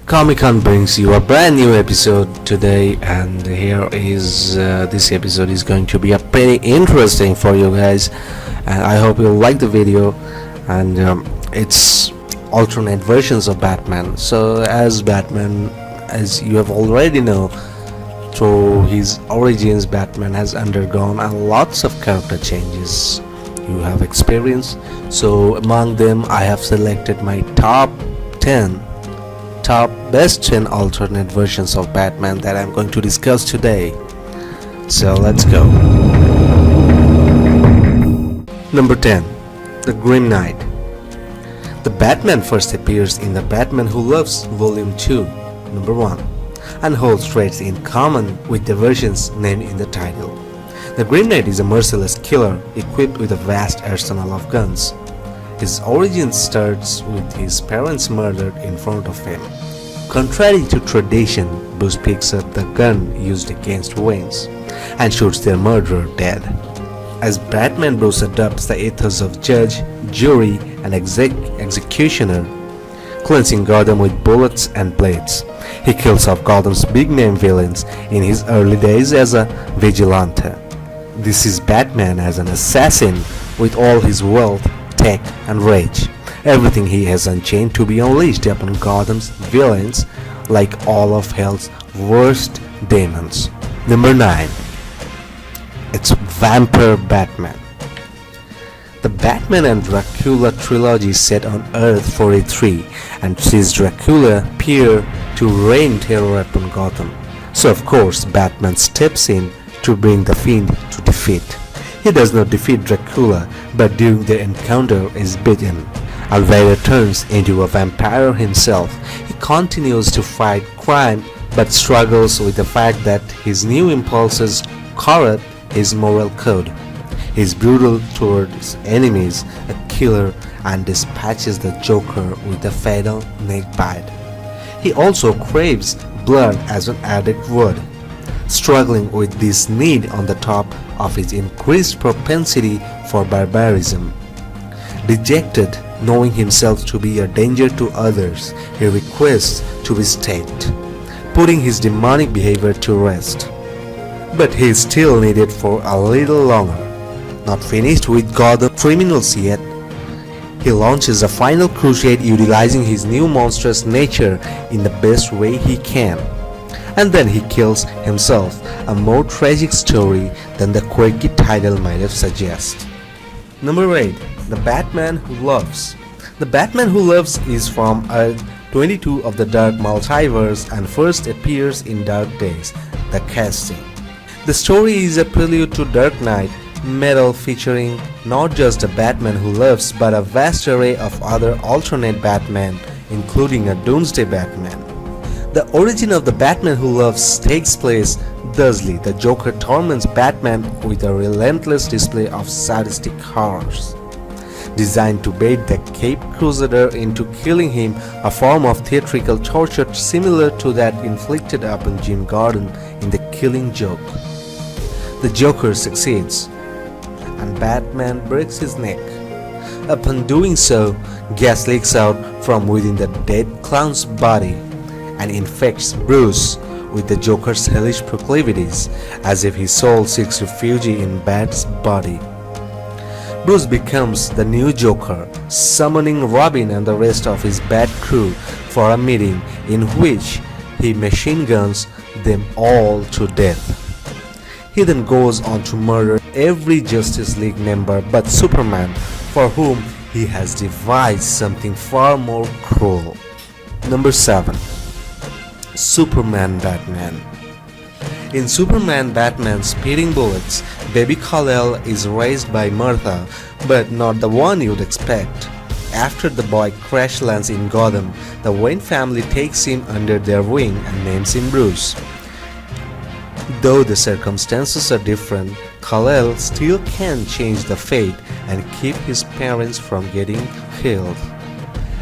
Comic Con brings you a brand new episode today, and here is this episode is going to be a pretty interesting for you guys, and I hope you like the video. And it's alternate versions of Batman. So as Batman, as you have already know, through his origins, Batman has undergone a lots of character changes you have experienced. So among them, I have selected my top best 10 alternate versions of Batman that I'm going to discuss today. So let's go. Number 10. The Grim Knight. The Batman first appears in The Batman Who Loves Volume 2, Number 1, and holds traits in common with the versions named in the title. The Grim Knight is a merciless killer equipped with a vast arsenal of guns. His origin starts with his parents murdered in front of him. Contrary to tradition, Bruce picks up the gun used against Waynes and shoots their murderer dead. As Batman, Bruce adopts the ethos of judge, jury, and executioner, cleansing Gotham with bullets and blades. He kills off Gotham's big-name villains in his early days as a vigilante. This is Batman as an assassin with all his wealth, tech, and rage. Everything he has unchained to be unleashed upon Gotham's villains like all of hell's worst demons. Number 9. It's Vampire Batman. The Batman and Dracula trilogy is set on Earth 43 and sees Dracula appear to rain terror upon Gotham. So of course Batman steps in to bring the Fiend to defeat. He does not defeat Dracula, but during the encounter is beaten. Alvaro turns into a vampire himself. He continues to fight crime but struggles with the fact that his new impulses corrupt his moral code. He is brutal towards enemies, a killer, and dispatches the Joker with a fatal neck bite. He also craves blood as an addict would, struggling with this need on the top of his increased propensity for barbarism. Dejected, knowing himself to be a danger to others, he requests to be staked, putting his demonic behavior to rest. But he is still needed for a little longer. Not finished with Gotham criminals yet, he launches a final crusade utilizing his new monstrous nature in the best way he can. And then he kills himself, a more tragic story than the quirky title might have suggested. Number 8. The Batman Who Loves. The Batman Who Loves is from Earth 22 of the Dark Multiverse and first appears in Dark Days, the casting. The story is a prelude to Dark Knight Metal featuring not just the Batman Who Loves but a vast array of other alternate Batman, including a Doomsday Batman. The origin of the Batman Who Loves takes place thusly. The Joker torments Batman with a relentless display of sadistic horrors, designed to bait the Caped Crusader into killing him, a form of theatrical torture similar to that inflicted upon Jim Gordon in The Killing Joke. The Joker succeeds, and Batman breaks his neck. Upon doing so, gas leaks out from within the dead clown's body and infects Bruce with the Joker's hellish proclivities, as if his soul seeks refuge in Bat's body. Bruce becomes the new Joker, summoning Robin and the rest of his Bat crew for a meeting in which he machine guns them all to death. He then goes on to murder every Justice League member but Superman, for whom he has devised something far more cruel. Number 7. Superman Batman. In Superman Batman Speeding Bullets, baby Kal-El is raised by Martha, but not the one you'd expect. After the boy crash lands in Gotham, the Wayne family takes him under their wing and names him Bruce. Though the circumstances are different, Kal-El still can change the fate and keep his parents from getting killed.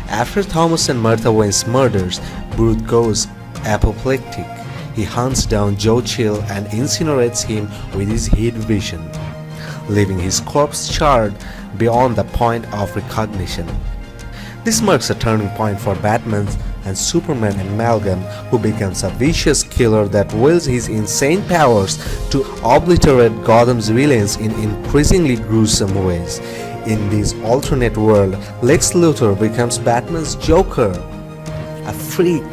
After Thomas and Martha Wayne's murders, Bruce goes apoplectic. He hunts down Joe Chill and incinerates him with his heat vision, leaving his corpse charred beyond the point of recognition. This marks a turning point for Batman's and Superman amalgam who becomes a vicious killer that wields his insane powers to obliterate Gotham's villains in increasingly gruesome ways. In this alternate world, Lex Luthor becomes Batman's Joker, a freak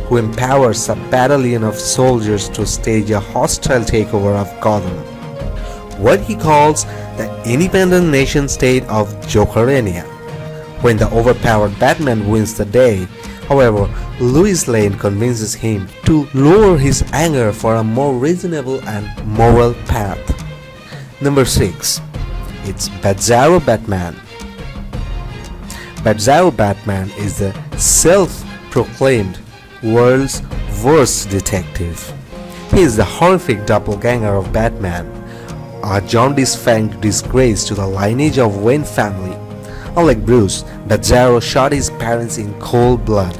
who empowers a battalion of soldiers to stage a hostile takeover of Gotham, what he calls the independent nation state of Jokerania. When the overpowered Batman wins the day, however, Lois Lane convinces him to lower his anger for a more reasonable and moral path. Number 6. It's Bizarro Batman. Bizarro Batman is the self-proclaimed world's worst detective. He is the horrific doppelganger of Batman, a jaundice-fanged disgrace to the lineage of Wayne family. Unlike Bruce, Bizarro shot his parents in cold blood.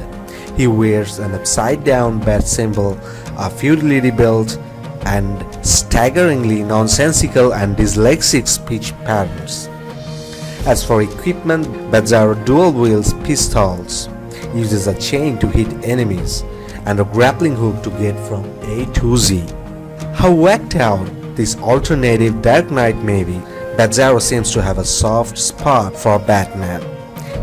He wears an upside-down bat symbol, a futility belt, and staggeringly nonsensical and dyslexic speech patterns. As for equipment, Bizarro dual wields pistols, uses a chain to hit enemies, and a grappling hook to get from A to Z. How whacked out this alternative Dark Knight may be, Bizarro seems to have a soft spot for Batman.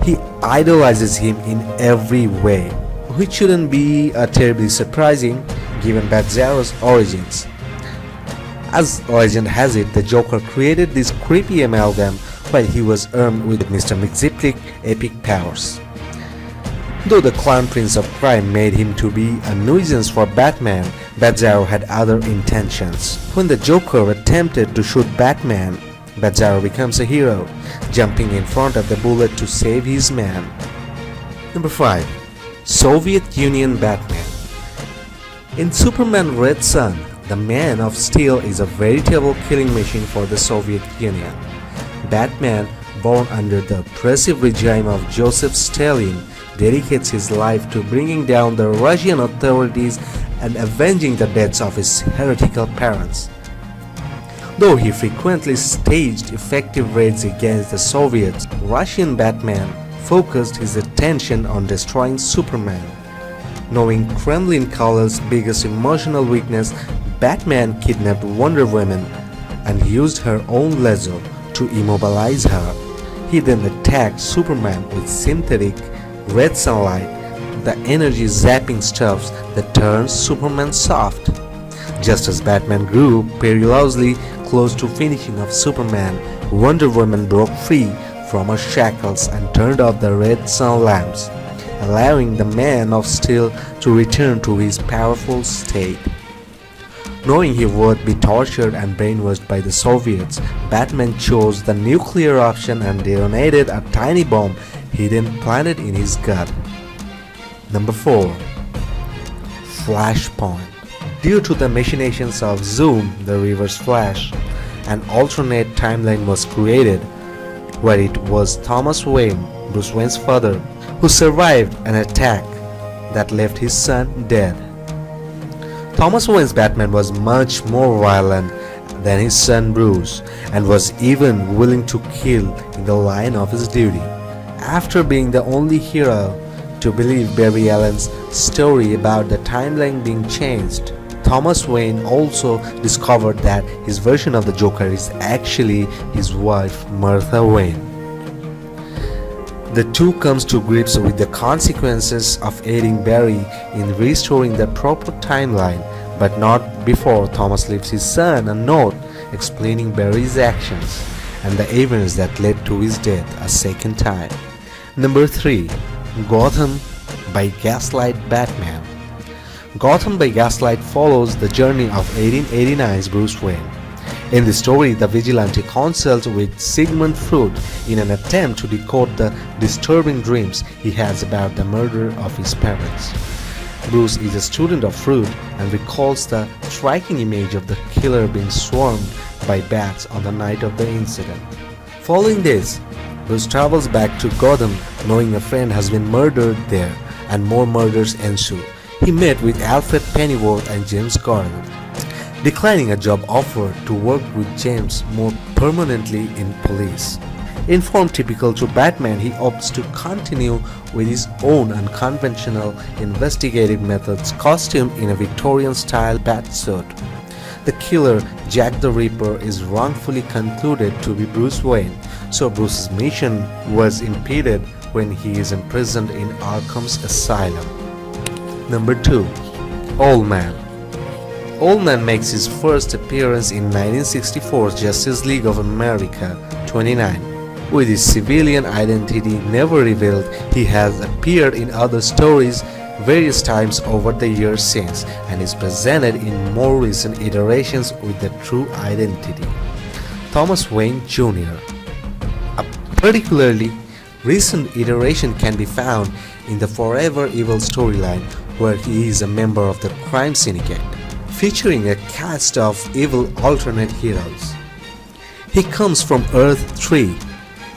He idolizes him in every way, which shouldn't be terribly surprising given Bizarro's origins. As legend has it, the Joker created this creepy amalgam while he was armed with Mr. Mxyzptlk's epic powers. Though the Clown Prince of Crime made him to be a nuisance for Batman, Bizarro had other intentions. When the Joker attempted to shoot Batman, Bizarro becomes a hero, jumping in front of the bullet to save his man. Number 5. Soviet Union Batman. In Superman Red Son, the Man of Steel is a veritable killing machine for the Soviet Union. Batman, born under the oppressive regime of Joseph Stalin, dedicates his life to bringing down the Russian authorities and avenging the deaths of his heretical parents. Though he frequently staged effective raids against the Soviets, Russian Batman focused his attention on destroying Superman. Knowing Kremlin Kala's biggest emotional weakness, Batman kidnapped Wonder Woman and used her own laser to immobilize her. He then attacked Superman with synthetic red sunlight, the energy zapping stuffs that turns Superman soft. Just as Batman grew perilously close to finishing off Superman, Wonder Woman broke free from her shackles and turned off the red sun lamps, allowing the Man of Steel to return to his powerful state. Knowing he would be tortured and brainwashed by the Soviets, Batman chose the nuclear option and detonated a tiny bomb hidden planted in his gut. Number 4. Flashpoint. Due to the machinations of Zoom, the Reverse Flash, an alternate timeline was created where it was Thomas Wayne, Bruce Wayne's father, who survived an attack that left his son dead. Thomas Wayne's Batman was much more violent than his son Bruce and was even willing to kill in the line of his duty. After being the only hero to believe Barry Allen's story about the timeline being changed, Thomas Wayne also discovered that his version of the Joker is actually his wife Martha Wayne. The two comes to grips with the consequences of aiding Barry in restoring the proper timeline, but not before Thomas leaves his son a note explaining Barry's actions and the events that led to his death a second time. Number 3. Gotham by Gaslight Batman. Gotham by Gaslight follows the journey of 1889's Bruce Wayne. In the story, the vigilante consults with Sigmund Freud in an attempt to decode the disturbing dreams he has about the murder of his parents. Bruce is a student of Freud and recalls the striking image of the killer being swarmed by bats on the night of the incident. Following this, Bruce travels back to Gotham knowing a friend has been murdered there and more murders ensue. He met with Alfred Pennyworth and James Gordon, declining a job offer to work with James more permanently in police. In form typical to Batman, he opts to continue with his own unconventional investigative methods, costumed in a Victorian-style batsuit. The killer, Jack the Ripper, is wrongfully concluded to be Bruce Wayne, so Bruce's mission was impeded when he is imprisoned in Arkham's asylum. Number 2. Old Man. Old Man makes his first appearance in 1964's Justice League of America 29. With his civilian identity never revealed, he has appeared in other stories various times over the years since and is presented in more recent iterations with the true identity. Thomas Wayne Jr. A particularly recent iteration can be found in the Forever Evil storyline, where he is a member of the crime syndicate, featuring a cast of evil alternate heroes. He comes from Earth 3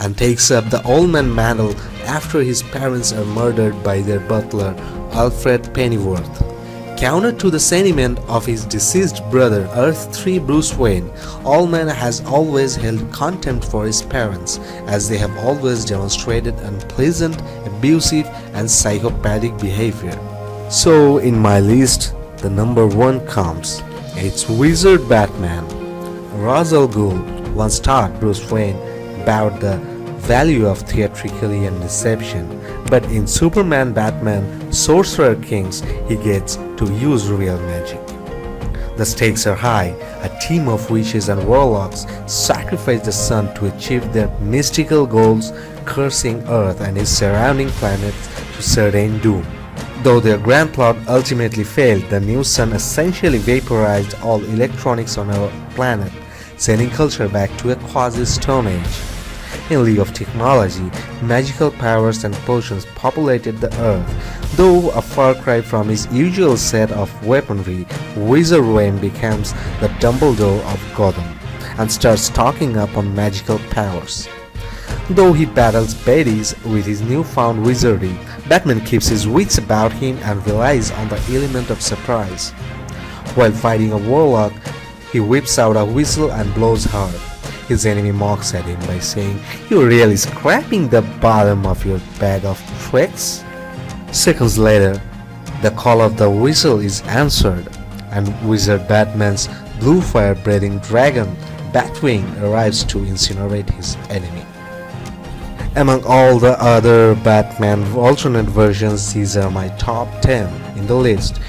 and takes up the Old Man mantle after his parents are murdered by their butler, Alfred Pennyworth. Counter to the sentiment of his deceased brother, Earth 3 Bruce Wayne, Old Man has always held contempt for his parents, as they have always demonstrated unpleasant, abusive, and psychopathic behavior. So, in my list, the number 1 comes. It's Wizard Batman. Ra's al Ghul once taught Bruce Wayne about the value of theatricality and deception, but in Superman Batman Sorcerer Kings, he gets to use real magic. The stakes are high. A team of witches and warlocks sacrifice the sun to achieve their mystical goals, cursing Earth and its surrounding planets to certain doom. Though their grand plot ultimately failed, the new sun essentially vaporized all electronics on our planet, sending culture back to a quasi-Stone Age. In League of Technology, magical powers and potions populated the Earth. Though a far cry from his usual set of weaponry, Wizard Wayne becomes the Dumbledore of Gotham and starts stocking up on magical powers. Though he battles baddies with his newfound wizardry, Batman keeps his wits about him and relies on the element of surprise. While fighting a warlock, he whips out a whistle and blows hard. His enemy mocks at him by saying, "You're really scraping the bottom of your bag of tricks?" Seconds later, the call of the whistle is answered, and Wizard Batman's blue fire-breathing dragon, Batwing, arrives to incinerate his enemy. Among all the other Batman alternate versions, these are my top 10 in the list.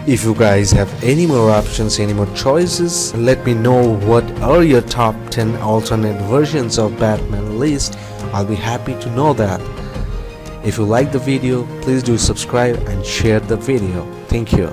If you guys have any more options, any more choices, let me know what are your top 10 alternate versions of Batman list. I'll be happy to know that. If you like the video, please do subscribe and share the video. Thank you.